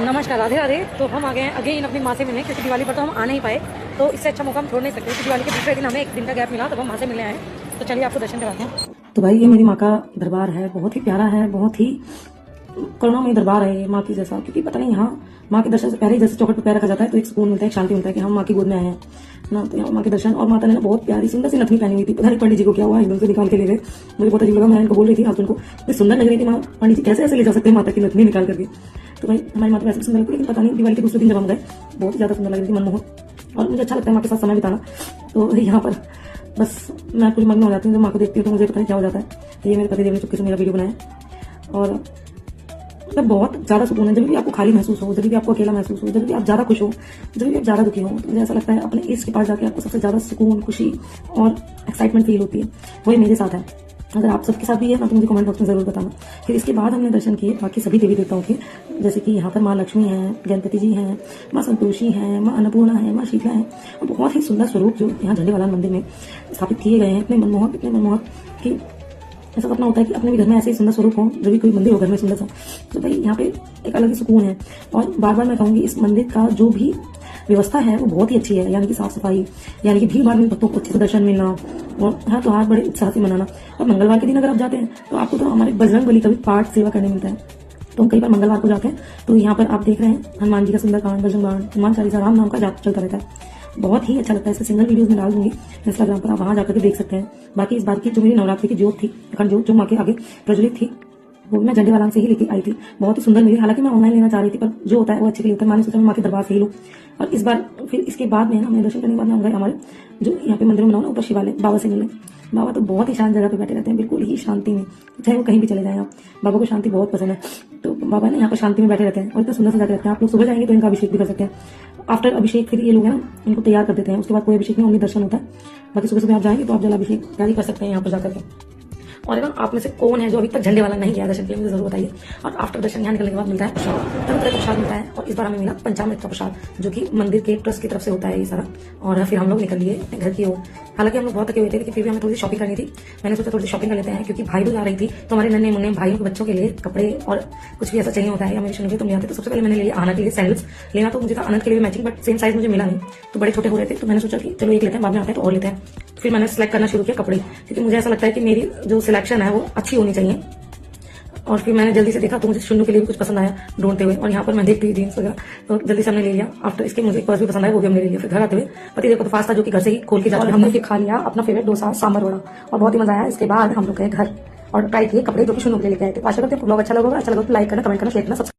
नमस्कार, राधे राधे। तो हम आ गए हैं अगेन अपनी माँ से मिलने, क्योंकि दिवाली पर तो हम आ नहीं पाए, तो इससे अच्छा मौका हम छोड़ नहीं सकते। तो दिवाली के दूसरे दिन हमें एक दिन का गैप मिला, तब हम माँ से मिलने आए। तो चलिए आपको दर्शन कराते हैं। तो भाई ये मेरी माँ का दरबार है, बहुत ही प्यारा है, बहुत ही करुणामय दरबार है ये माँ की जैसा। क्योंकि पता नहीं, यहाँ माँ के दर्शन से पहले ही जैसे चौखट पर पैर रखा जाता है तो एक सुकून मिलता है, एक शांति मिलता है कि हम माँ की गोद में आए हैं ना। तो यहाँ माँ के दर्शन, और माता ने ना बहुत प्यारी सुंदर सी नथनी पहनी हुई थी। पता नहीं पंडित जी को क्या हुआ, एकदम से निकाल के ले गए। मुझे बहुत अजीब लगा। मैं इनको बोल रही थी आज उनको इतनी सुंदर लग रही थी माँ, पंडित जी कैसे ऐसे ले जा सकते हैं माता की नथनी निकाल करके। तो भाई हमारी माता वैसे सुंदर लगती है, लेकिन पता नहीं दिवाली के दूसरे दिन जब हम गए बहुत ज्यादा सुंदर लग रही थी, मनमोहक। और मुझे अच्छा लगता है माँ के साथ समय बिताना। तो यहाँ पर बस मैं पूरी मग्न हो जाती हूँ, जब माँ को देखती हूँ तो मुझे पता नहीं क्या हो जाता है। तो ये मेरे पति देव ने चुपके से मेरा वीडियो बनाया, और मतलब बहुत ज्यादा सुकून है। जब भी आपको खाली महसूस हो, जब भी आपको अकेला महसूस हो, जब भी आप ज्यादा खुश हो, जब भी आप ज्यादा दुखी हो, तो मुझे ऐसा लगता है अपने इश्क के पास जाके आपको सबसे ज्यादा सुकून, खुशी और एक्साइटमेंट फील होती है। वही मेरे साथ है। अगर आप सबके साथ भी है ना तो मुझे कमेंट बॉक्स में जरूर बताना। फिर इसके बाद हमने दर्शन किए बाकी सभी देवी देवताओं के, जैसे कि यहाँ पर माँ लक्ष्मी हैं, गणपति जी हैं, माँ संतोषी हैं, माँ अन्नपूर्णा है, माँ शीतला है। और बहुत ही सुंदर स्वरूप जो यहाँ झंडेवालान मंदिर में स्थापित किए गए हैं, इतने मनमोहक कि ऐसा सपना होता है कि अपने भी घर में ऐसे ही सुंदर स्वरूप हो, जब भी कोई मंदिर हो घर में सुंदर सा। तो भाई यहाँ पे एक अलग ही सुकून है। और बार बार मैं कहूँगी, इस मंदिर का जो भी व्यवस्था है वो बहुत ही अच्छी है। यानी कि साफ सफाई, यानी कि भीड़ भाड़ में भक्तों को अच्छे से दर्शन मिलना, और हाँ त्योहार बड़े उत्साह से मनाना। और मंगलवार के दिन अगर आप जाते हैं तो आपको तो हमारे बजरंग बली का भी पाठ सेवा करने मिलता है। तो हम कई बार मंगलवार को जाते हैं, तो यहाँ पर आप देख रहे हैं हनुमान जी का सुंदर कांड, बजरंग बाण, हनुमान चालीसा, राम नाम का जाप चलता रहता है। बहुत ही अच्छा लगता है। इसके सिंगल वीडियोस में डाल दूंगी इंस्टाग्राम पर, आप वहां जाकर के देख सकते हैं। बाकी इस बार की जो मेरी नवरात्रि की ज्योत थी, अखंड ज्योत जो माँ के आगे प्रज्वलित थी, वो मैं झंडेवालान से ही लेके आई थी। बहुत ही सुंदर मिली। हालांकि मैं ऑनलाइन लेना चाह रही थी, पर जो होता है वो अच्छे के लिए होता है। मैंने सोचा मैं माँ के दरबार से ही लूँ। और इस बार फिर इसके बाद में ना, हमने दर्शन करने के बाद में हम गए हमारे जो यहाँ पे मंदिर में बनाओ ना ऊपर शिवालय, बाबा से मिलने। बाबा तो बहुत ही शांत जगह पे बैठे रहते हैं, बिल्कुल ही शांति में, चाहे वो कहीं भी चले जाए आप। बाबा को शांति बहुत पसंद है, तो बाबा ने यहाँ पर शांति में बैठे रहते हैं और इतना सुंदर से जाके रहते हैं। आप लोग सुबह जाएंगे तो इनका अभिषेक भी कर सकते हैं। आफ्टर अभिषेक फिर ये लोग हैं ना इनको तैयार कर देते हैं। उसके बाद कोई अभिषेक नहीं, ओनली दर्शन होता है। बाकी सुबह सुबह आप जाएंगे तो आप जल अभिषेक तैयारी कर सकते हैं यहाँ पर जाकर के। और ना आप में से कौन है जो अभी तक झंडे वाला नहीं गया दर्शन के लिए, मुझे जरूर बताइए। और आफ्टर दर्शन यहाँ निकलने के बाद मिलता है प्रसाद, तरह तरह का प्रसाद मिलता है। और इस बार हमें मिला पंचामृत का प्रसाद, जो कि मंदिर के ट्रस्ट की तरफ से होता है ये सारा। और फिर हम लोग निकल लिए घर की ओर। हालांकि हम लोग बहुत थके हुए थे, लेकिन फिर भी हमें थोड़ी शॉपिंग करनी थी। मैंने सोचा थोड़ी शॉपिंग कर लेते हैं, क्योंकि भाई दूज आ रही थी, तो हमारे नन्हे मुन्ने भाइयों के बच्चों के लिए कपड़े और कुछ भी ऐसा चाहिए होता है, या मेरे शनि तुम आते। तो सबसे पहले मैंने लिया आनंद के लिए सैंडल्स। लेना तो मुझे था आनंद के लिए मैचिंग, बट सेम साइज मुझे मिला नहीं, तो बड़े छोटे हो रहे थे। तो मैंने सोचा कि चलो एक लेते हैं, बाद में आते हैं तो और लेते हैं। फिर मैंने सेलेक्ट करना शुरू किया कपड़े, क्योंकि मुझे ऐसा लगता है कि मेरी जो सिलेक्शन है वो अच्छी होनी चाहिए। और फिर मैंने जल्दी से देखा तो मुझे शुन्नू के लिए भी कुछ पसंद आया ढूंढते हुए, और यहाँ पर मैं देखती हुई जीन्स वगैरह, तो जल्दी से हमने ले लिया। आफ्टर इसके मुझे एक पर्स भी पसंद आया, वो भी हमने ले लिया। फिर घर आते हुए पति देव को तो फास्ट था, जो कि घर से ही खोल के जाते हैं। हमने फिर खा लिया अपना फेवरेट डोसा सांभर वड़ा, और बहुत ही मजा आया। इसके बाद हम लोग गए घर और ट्राई किए कपड़े जो कि शुन्नू के लिए लेके आए थे। आशा करते हैं ब्लॉग अच्छा लगा होगा। अच्छा लगा तो लाइक करना, कमेंट करना, शेयर करना, सब्सक्राइब